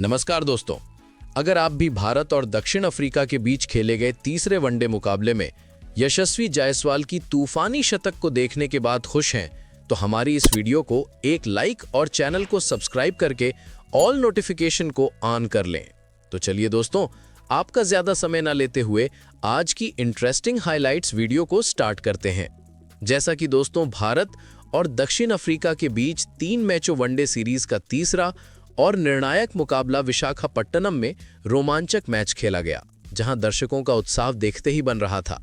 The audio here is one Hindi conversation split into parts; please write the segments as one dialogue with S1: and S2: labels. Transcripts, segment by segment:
S1: नमस्कार दोस्तों, अगर आप भी भारत और दक्षिण अफ्रीका के बीच खेले गए तीसरे वनडे मुकाबले में यशस्वी जायसवाल की तूफानी शतक को देखने के बाद खुश हैं, तो हमारी इस वीडियो को एक लाइक और चैनल को सब्सक्राइब करके ऑल नोटिफिकेशन को ऑन कर लें। तो चलिए दोस्तों, आपका ज्यादा समय न लेते हुए आज की इंटरेस्टिंग हाइलाइट्स वीडियो को स्टार्ट करते हैं। जैसा कि दोस्तों, भारत और दक्षिण अफ्रीका के बीच 3 मैचों वनडे सीरीज का तीसरा और निर्णायक मुकाबला विशाखापट्टनम में रोमांचक मैच खेला गया, जहां दर्शकों का उत्साह देखते ही बन रहा था।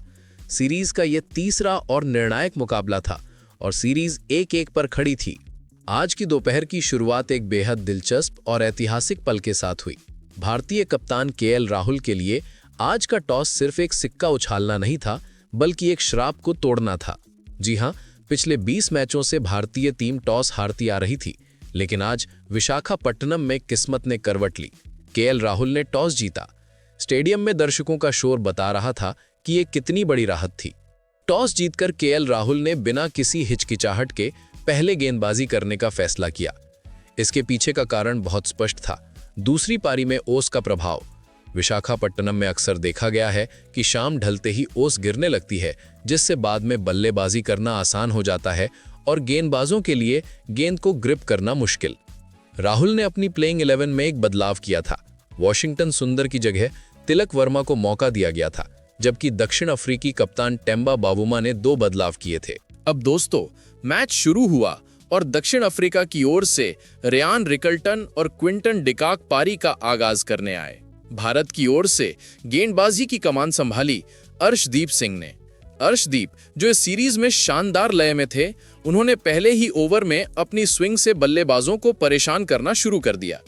S1: सीरीज का यह तीसरा और निर्णायक मुकाबला था और सीरीज 1-1 पर खड़ी थी। आज की दोपहर की शुरुआत एक बेहद दिलचस्प और ऐतिहासिक पल के साथ हुई। भारतीय कप्तान केएल राहुल के लिए आज का टॉस सिर्फ एक सिक्का उछालना नहीं था, बल्कि एक श्राप को तोड़ना था। जी हां, पिछले 20 मैचों से भारतीय टीम टॉस हारती आ रही थी, लेकिन आज विशाखापट्टनम में किस्मत ने करवट ली। केएल राहुल ने टॉस जीता। स्टेडियम में दर्शकों का शोर बता रहा था कि ये कितनी बड़ी राहत थी। टॉस जीतकर केएल राहुल ने बिना किसी हिचकिचाहट के पहले गेंदबाजी करने का फैसला किया। इसके पीछे का कारण बहुत स्पष्ट था, दूसरी पारी में ओस का प्रभाव। विशाखापट्टनम में अक्सर देखा गया है कि शाम ढलते ही ओस गिरने लगती है, जिससे बाद में बल्लेबाजी करना आसान हो जाता है और गेंदबाजों के लिए गेंद को ग्रिप करना मुश्किल। राहुल ने अपनी प्लेइंग 11 में एक बदलाव किया था। वॉशिंगटन सुंदर की जगह तिलक वर्मा को मौका दिया गया था, जबकि दक्षिण अफ्रीकी कप्तान टेम्बा बावुमा ने 2 बदलाव किए थे।
S2: अब दोस्तों, मैच शुरू हुआ और दक्षिण अफ्रीका की ओर से रियान रिकल्टन और क्विंटन डिकॉक पारी का आगाज करने आए। भारत की ओर से गेंदबाजी की कमान संभाली अर्शदीप सिंह ने। अर्शदीप, जो इस सीरीज में शानदार लय में थे, उन्होंने पहले ही ओवर में अपनी स्विंग से बल्लेबाजों को परेशान करना शुरू कर दिया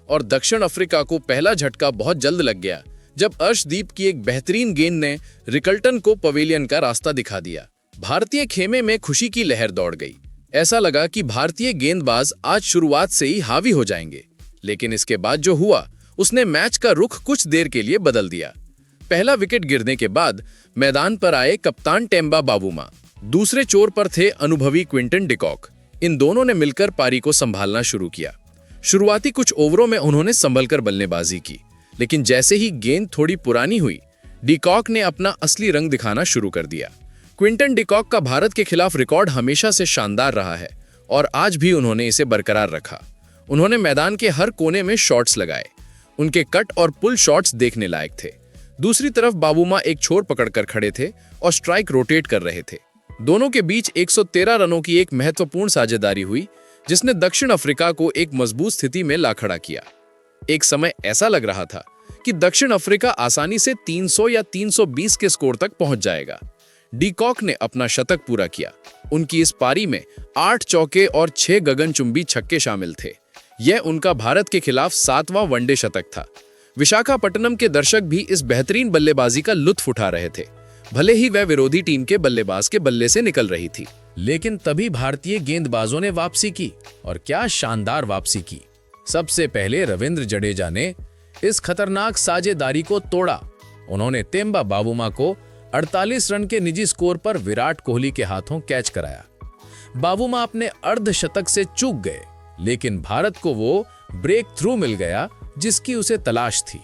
S2: और दक्षिण अफ्रीका को पहला झटका बहुत जल्द लग गया, जब अर्शदीप की एक बेहतरीन गेंद ने रिकल्टन को पवेलियन का रास्ता दिखा दिया। भारतीय खेमे में खुशी की लहर दौड़ गई। ऐसा लगा कि भारतीय गेंदबाज आज शुरुआत से ही हावी हो जाएंगे, लेकिन इसके बाद जो हुआ उसने मैच का रुख कुछ देर के लिए बदल दिया। पहला विकेट गिरने के बाद मैदान पर आए कप्तान टेम्बा बावुमा। दूसरे छोर पर थे अनुभवी क्विंटन डिकॉक। इन दोनों ने मिलकर पारी को संभालना शुरू किया। शुरुआती कुछ ओवरों में उन्होंने संभलकर बल्लेबाजी की, लेकिन जैसे ही गेंद थोड़ी पुरानी हुई, डिकॉक ने अपना असली रंग दिखाना शुरू कर दिया। क्विंटन डिकॉक का भारत के खिलाफ रिकॉर्ड हमेशा से शानदार रहा है और आज भी उन्होंने इसे बरकरार रखा। उन्होंने मैदान के हर कोने में शॉट्स लगाए। उनके कट और पुल शॉट्स देखने लायक थे। दूसरी तरफ बावुमा एक छोर पकड़कर खड़े थे और स्ट्राइक रोटेट कर रहे थे। दोनों के बीच 113 रनों की एक महत्वपूर्ण साझेदारी हुई, जिसने दक्षिण अफ्रीका को एक मजबूत स्थिति में ला खड़ा किया। एक समय ऐसा लग रहा था कि दक्षिण अफ्रीका आसानी से 300 या 320 के स्कोर तक पहुंच जाएगा। डिकॉक ने अपना शतक पूरा किया। उनकी इस पारी में 8 चौके और 6 गगनचुंबी छक्के शामिल थे। यह उनका भारत के खिलाफ 7वां वनडे शतक था। विशाखापट्टनम के दर्शक भी इस बेहतरीन बल्लेबाजी का लुत्फ उठा रहे थे, भले ही वह विरोधी टीम के बल्लेबाज के बल्ले से निकल रही थी।
S1: लेकिन तभी भारतीय गेंदबाजों ने वापसी की, और क्या शानदार वापसी की। सबसे पहले रविंद्र जडेजा ने इस खतरनाक साझेदारी को तोड़ा। उन्होंने टेम्बा बावुमा को 48 रन के निजी स्कोर पर विराट कोहली के हाथों कैच कराया। बावुमा अपने अर्धशतक से चूक गए, लेकिन भारत को वो ब्रेक थ्रू मिल गया जिसकी उसे तलाश थी।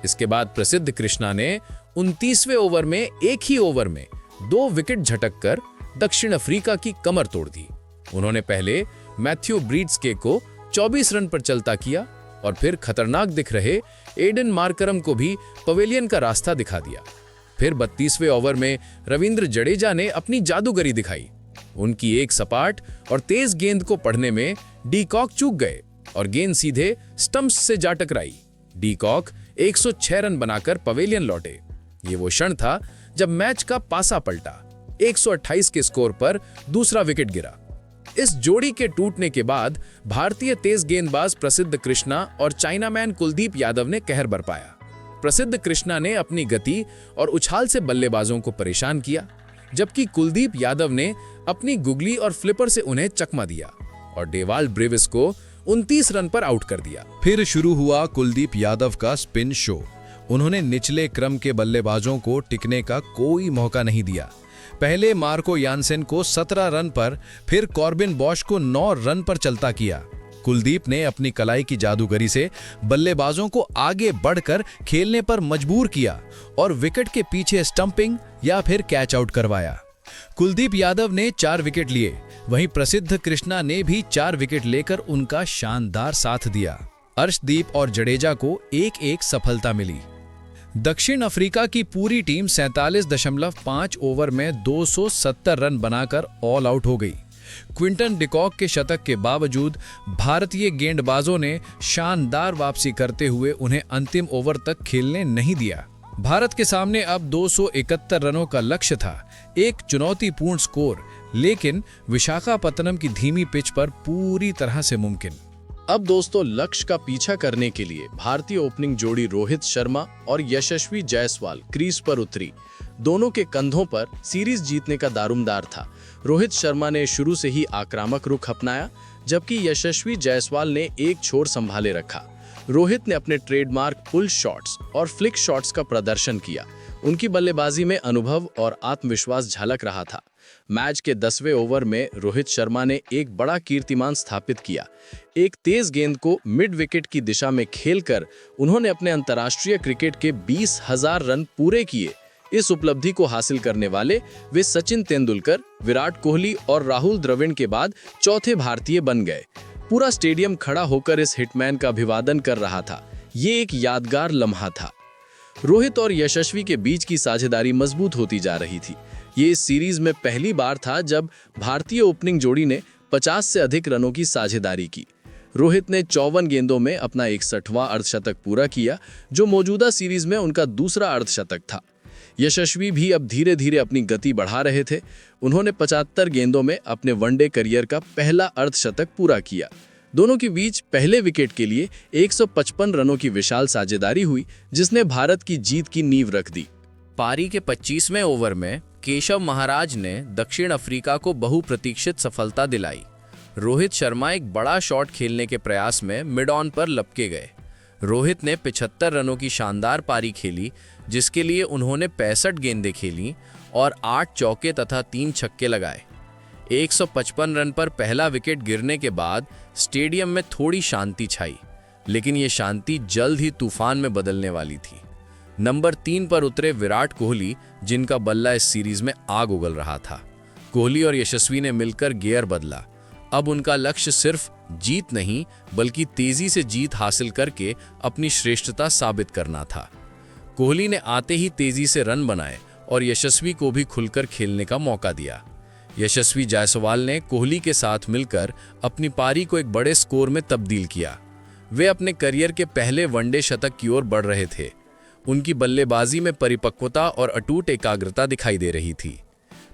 S1: इसके बाद प्रसिद्ध कृष्णा ने 29वें ओवर में एक ही ओवर में 2 विकेट झटककर दक्षिण अफ्रीका की कमर तोड़ दी। उन्होंने पहले मैथ्यू ब्रीड्सके को 24 रन पर चलता किया और फिर खतरनाक दिख रहे एडन मार्करम को भी पवेलियन का रास्ता दिखा दिया। फिर 32वें ओवर में रविंद्र जडेजा ने अपनी जादूगरी दिखाई। उनकी एक सपाट और तेज गेंद को पढ़ने में डिकॉक चूक गए और गेंद सीधे स्टंप्स से जा टकराई। डिकॉक 106 रन बनाकर पवेलियन लौटे। ये वो क्षण था जब मैच का पासा पलटा। 128 के स्कोर पर दूसरा विकेट गिरा। इस जोड़ी के टूटने के बाद भारतीय तेज गेंदबाज प्रसिद्ध कृष्णा और चाइनामैन कुलदीप यादव ने कहर बरपाया। प्रसिद्ध कृष्णा ने अपनी गति और उछाल से बल्लेबाजों को परेशान किया, जबकि कुलदीप यादव ने अपनी गुगली और फ्लिपर से उन्हें चकमा दिया और डेवाल्ड ब्रेविस को 29 रन पर आउट कर दिया।
S3: फिर शुरू हुआ कुलदीप यादव का स्पिन शो। उन्होंने निचले क्रम के बल्लेबाजों को टिकने का कोई मौका नहीं दिया। पहले मार्को यानसेन को 17 रन पर, फिर कॉर्बिन बॉश को 9 रन पर चलता किया। कुलदीप ने अपनी कलाई की जादूगरी से बल्लेबाजों को आगे बढ़कर खेलने पर मजबूर किया और विकेट के पीछे स्टंपिंग या फिर कैच आउट करवाया। कुलदीप यादव ने 4 विकेट लिए, वहीं प्रसिद्ध कृष्णा ने भी 4 विकेट लेकर उनका शानदार साथ दिया। अर्शदीप और जडेजा को 1-1 सफलता मिली। दक्षिण अफ्रीका की पूरी टीम 47.5 ओवर में 270 रन बनाकर ऑल आउट हो गई। क्विंटन डिकॉक के शतक के बावजूद भारतीय गेंदबाजों ने शानदार वापसी करते हुए उन्हें अंतिम ओवर तक खेलने नहीं दिया। भारत के सामने अब 271 रनों का लक्ष्य था, एक चुनौतीपूर्ण स्कोर, लेकिन विशाखापत्तनम की धीमी पिच पर पूरी तरह से मुमकिन।
S1: अब दोस्तों, लक्ष्य का पीछा करने के लिए भारतीय ओपनिंग जोड़ी रोहित शर्मा और यशस्वी जायसवाल क्रीज पर उतरी। दोनों के कंधों पर सीरीज जीतने का दारोमदार था। रोहित शर्मा ने शुरू से ही आक्रामक रुख अपनाया, जबकि यशस्वी जायसवाल ने एक छोर संभाले रखा। रोहित ने अपने ट्रेडमार्क पुल शॉट्स और फ्लिक शॉट्स का प्रदर्शन किया। उनकी बल्लेबाजी में अनुभव और आत्मविश्वास झलक रहा था। मैच के 10वें ओवर में रोहित शर्मा ने एक बड़ा कीर्तिमान स्थापित किया। एक तेज गेंद को मिड विकेट की दिशा में खेलकर उन्होंने अपने अंतर्राष्ट्रीय क्रिकेट के 20,000 रन पूरे किए। इस उपलब्धि को हासिल करने वाले वे सचिन तेंदुलकर, विराट कोहली और राहुल द्रविड़ के बाद चौथे भारतीय बन गए। पूरा स्टेडियम खड़ा होकर इस हिटमैन का अभिवादन कर रहा था। ये एक यादगार लम्हा था। रोहित और यशस्वी के बीच की साझेदारी मजबूत होती जा रही थी। ये इस सीरीज में पहली बार था जब भारतीय ओपनिंग जोड़ी ने 50 से अधिक रनों की साझेदारी की। रोहित ने 54 गेंदों में अपना 61वां अर्धशतक पूरा किया, जो मौजूदा सीरीज में उनका दूसरा अर्धशतक था। यशस्वी भी अब धीरे धीरे अपनी गति बढ़ा रहे थे। उन्होंने 75 गेंदों में अपने वनडे करियर का पहला अर्धशतक पूरा किया। दोनों के बीच पहले विकेट के लिए 155 रनों की विशाल साझेदारी हुई, जिसने भारत की जीत की नींव रख दी।
S2: पारी के 25वें ओवर में केशव महाराज ने दक्षिण अफ्रीका को बहुप्रतीक्षित सफलता दिलाई। रोहित शर्मा एक बड़ा शॉट खेलने के प्रयास में मिड ऑन पर लपके गए। रोहित ने 75 रनों की शानदार पारी खेली, जिसके लिए उन्होंने 65 गेंदें खेलीं और 8 चौके तथा 3 छक्के लगाए। 155 रन पर पहला विकेट गिरने के बाद स्टेडियम में थोड़ी शांति छाई, लेकिन ये शांति जल्द ही तूफान में बदलने वाली थी। नंबर 3 पर उतरे विराट कोहली, जिनका बल्ला इस सीरीज में आग उगल रहा था। कोहली और यशस्वी ने मिलकर गियर बदला। अब उनका लक्ष्य सिर्फ जीत नहीं, बल्कि तेजी से जीत हासिल करके अपनी श्रेष्ठता साबित करना था। कोहली ने आते ही तेजी से रन बनाए और यशस्वी को भी खुलकर खेलने का मौका दिया। यशस्वी जायसवाल ने कोहली के साथ मिलकर अपनी पारी को एक बड़े स्कोर में तब्दील किया। वे अपने करियर के पहले वनडे शतक की ओर बढ़ रहे थे। उनकी बल्लेबाजी में परिपक्वता और अटूट एकाग्रता दिखाई दे रही थी।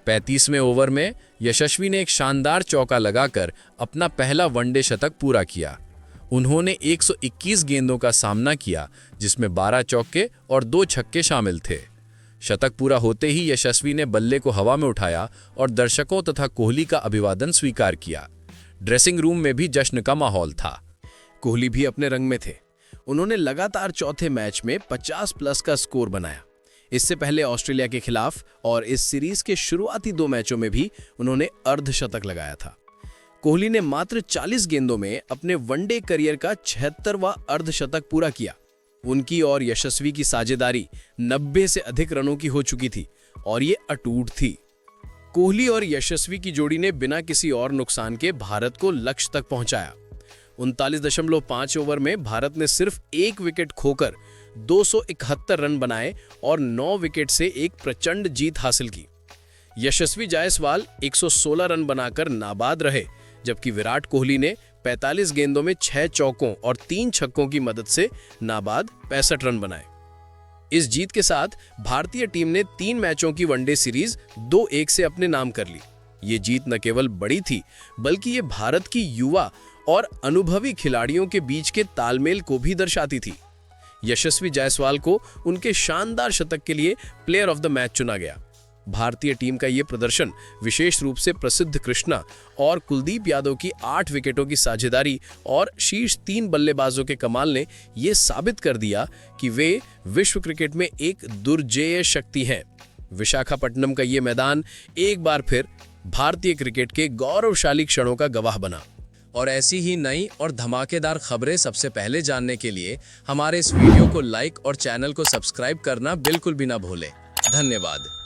S2: 35वें ओवर में यशस्वी ने एक शानदार चौका लगाकर अपना पहला वनडे शतक पूरा किया। उन्होंने 121 गेंदों का सामना किया, जिसमें 12 चौके और 2 छक्के शामिल थे। शतक पूरा होते ही यशस्वी ने बल्ले को हवा में उठाया और दर्शकों तथा कोहली का अभिवादन स्वीकार किया। ड्रेसिंग रूम में भी जश्न का माहौल था।
S4: कोहली भी अपने रंग में थे। उन्होंने लगातार चौथे मैच में 50+ का स्कोर बनाया। इससे पहले ऑस्ट्रेलिया के खिलाफ और इस सीरीज के शुरुआती 2 मैचों में भी उन्होंने अर्धशतक लगाया था। कोहली ने मात्र 40 गेंदों में अपने वनडे करियर का 76वां अर्धशतक पूरा किया। उनकी और यशस्वी की साझेदारी 90 से अधिक रनों की हो चुकी थी और ये अटूट थी। कोहली और यशस्वी की जोड़ी ने बिना किसी और नुकसान के भारत को लक्ष्य तक पहुंचाया। 39.5 ओवर में भारत ने सिर्फ 1 विकेट खोकर 271 रन बनाए और 9 विकेट से एक प्रचंड जीत हासिल की। यशस्वी जायसवाल 116 रन बनाकर नाबाद रहे, जबकि विराट कोहली ने 45 गेंदों में 6 चौकों और 3 छक्कों की मदद से नाबाद 65 रन बनाए। इस जीत के साथ भारतीय टीम ने 3 मैचों की वनडे सीरीज 2-1 से अपने नाम कर ली। ये जीत न केवल बड़ी थी, बल्कि ये भारत की युवा और अनुभवी खिलाड़ियों के बीच के तालमेल को भी दर्शाती थी। यशस्वी जायसवाल को उनके शानदार शतक के लिए प्लेयर ऑफ द मैच चुना गया। भारतीय टीम का यह प्रदर्शन विशेष रूप से प्रसिद्ध कृष्णा और कुलदीप यादव की 8 विकेटों की साझेदारी और शीर्ष 3 बल्लेबाजों के कमाल ने यह साबित कर दिया कि वे विश्व क्रिकेट में एक दुर्जेय शक्ति हैं। विशाखापट्टनम का यह मैदान एक बार फिर भारतीय क्रिकेट के गौरवशाली क्षणों का गवाह बना।
S1: और ऐसी ही नई और धमाकेदार खबरें सबसे पहले जानने के लिए हमारे इस वीडियो को लाइक और चैनल को सब्सक्राइब करना बिल्कुल भी ना भूलें। धन्यवाद।